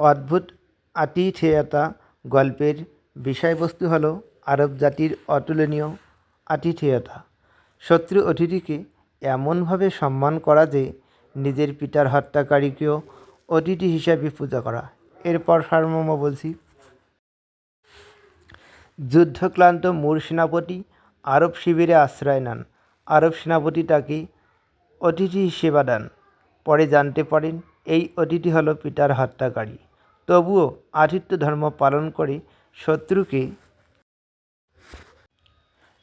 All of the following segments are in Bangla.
অদ্ভুত আতিথেয়তা গল্পের বিষয়বস্তু হল আরব জাতির অতুলনীয় আতিথেয়তা। শত্রু অতিথিকে এমনভাবে সম্মান করা যে নিজের পিতার হত্যাকারীকেও অতিথি হিসাবে পূজা করা। এরপর সারমর্ম বলছি। যুদ্ধক্লান্ত মুর সেনাপতি আরব শিবিরে আশ্রয় নেন। আরব সেনাপতি তাকে অতিথি সেবা দেন। পরে জানতে পারেন এই অতিথি হলো পিতার হত্যাকারী। তবুও আতিথ্য ধর্ম পালন করে শত্রুকে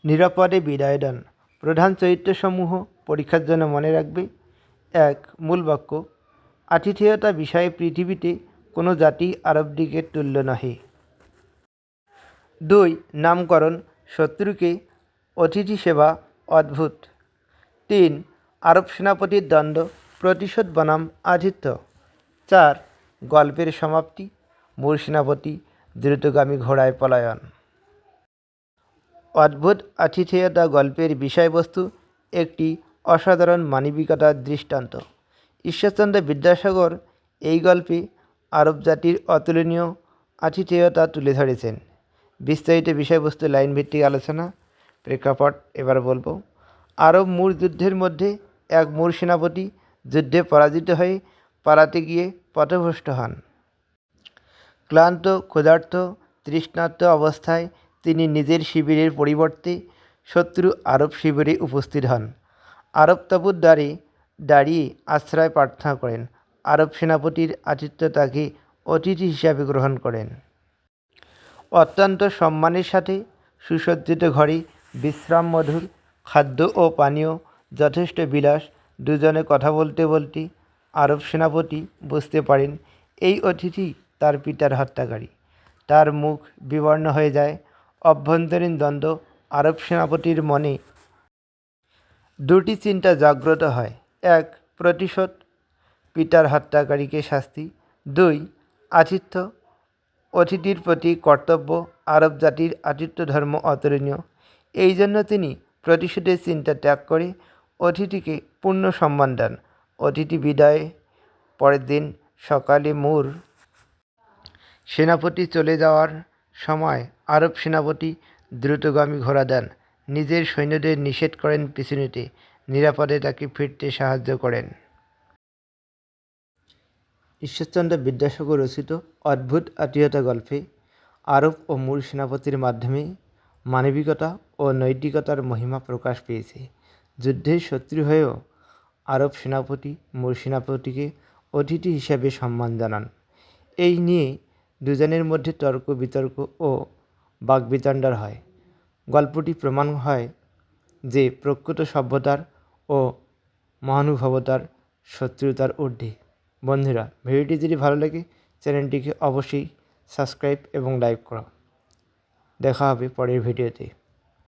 নিরাপদে বিদায় দেন। প্রধান চরিত্রসমূহ পরীক্ষার জন্য মনে রাখবে। ১. মূল বাক্য: আতিথেয়তা বিষয়ে পৃথিবীতে কোনো জাতি আরবদিগের তুল্য নহে। ২. নামকরণ: শত্রুকে অতিথি সেবা অদ্ভুত। ৩. আরব সেনাপতির দণ্ড প্রতিশোধ বনাম আতিথ্য। ৪. গল্পের সমাপ্তি: মুর সেনাপতি দ্রুতগামী ঘোড়ায় পলায়ন। অদ্ভুত আতিথেয়তা গল্পের বিষয়বস্তু একটি অসাধারণ মানবিকতার দৃষ্টান্ত। ঈশ্বরচন্দ্র বিদ্যাসাগর এই গল্পে আরব জাতির অতুলনীয় আতিথেয়তা তুলে ধরেছেন। বিস্তারিত বিষয়বস্তু লাইন ভিত্তিক আলোচনা। প্রেক্ষাপট এবার বলবো। আরব মুর যুদ্ধের মধ্যে এক মুর সেনাপতি যুদ্ধে পরাজিত হয়ে পালাতে গিয়ে পথভ্রষ্ট হন। ক্লান্ত, ক্ষুধার্ত, তৃষ্ণার্ত অবস্থায় তিনি নিজের শিবিরের পরিবর্তে শত্রু আরব শিবিরে উপস্থিত হন। আরব তাঁবুর দ্বারে দাঁড়িয়ে আশ্রয় প্রার্থনা করেন। আরব সেনাপতির আতিথ্য তাকে অতিথি হিসাবে গ্রহণ করেন। অত্যন্ত সম্মানের সাথে সুসজ্জিত ঘরে বিশ্রাম, মধুর খাদ্য ও পানীয়, যথেষ্ট বিলাস। দুজনে কথা বলতে বলতে আরব সেনাপতি বুঝতে পারেন এই অতিথি তার পিতার হত্যাকারী। তার মুখ বিবর্ণ হয়ে যায়। অভ্যন্তরীণ দ্বন্দ্ব। আরব সেনাপতির মনে দুটি চিন্তা জাগ্রত হয়। ১. প্রতিশোধ, পিতার হত্যাকারীকে শাস্তি। ২. আতিথ্য, অতিথির প্রতি কর্তব্য। আরব জাতির আতিথ্য ধর্ম অতুলনীয়। এই জন্য তিনি প্রতিশোধের চিন্তা ত্যাগ করে অতিথিকে পূর্ণ সম্মান দেন। অতিথি বিদায়। পরের দিন সকালে মুর সেনাপতি চলে যাওয়ার সময় আরব সেনাপতি দ্রুতগামী ঘোড়া দেন। নিজের সৈন্যদের নিষেধ করেন পিছু নিতে। নিরাপদে তাকে ফিরতে সাহায্য করেন। ঈশ্বরচন্দ্র বিদ্যাসাগর রচিত অদ্ভুত আতিথেয়তা গল্পে আরব ও মুর সেনাপতির মাধ্যমে মানবিকতা ও নৈতিকতার মহিমা প্রকাশ পেয়েছে। যুদ্ধের শত্রু হয়েও আরব সেনাপতি মুর সেনাপতিকে অতিথি হিসাবে সম্মান জানান। এই নিয়ে দুজনের মধ্যে তর্ক বিতর্ক ও বাকবিতণ্ডা হয়। গল্পটি প্রমাণ হয় যে প্রকৃত সভ্যতার ও মহানুভবতার শত্রুতার ঊর্ধ্বে। বন্ধুরা, ভিডিওটি যদি ভালো লাগে চ্যানেলটিকে অবশ্যই সাবস্ক্রাইব এবং লাইক করো। দেখা হবে পরের ভিডিওতে।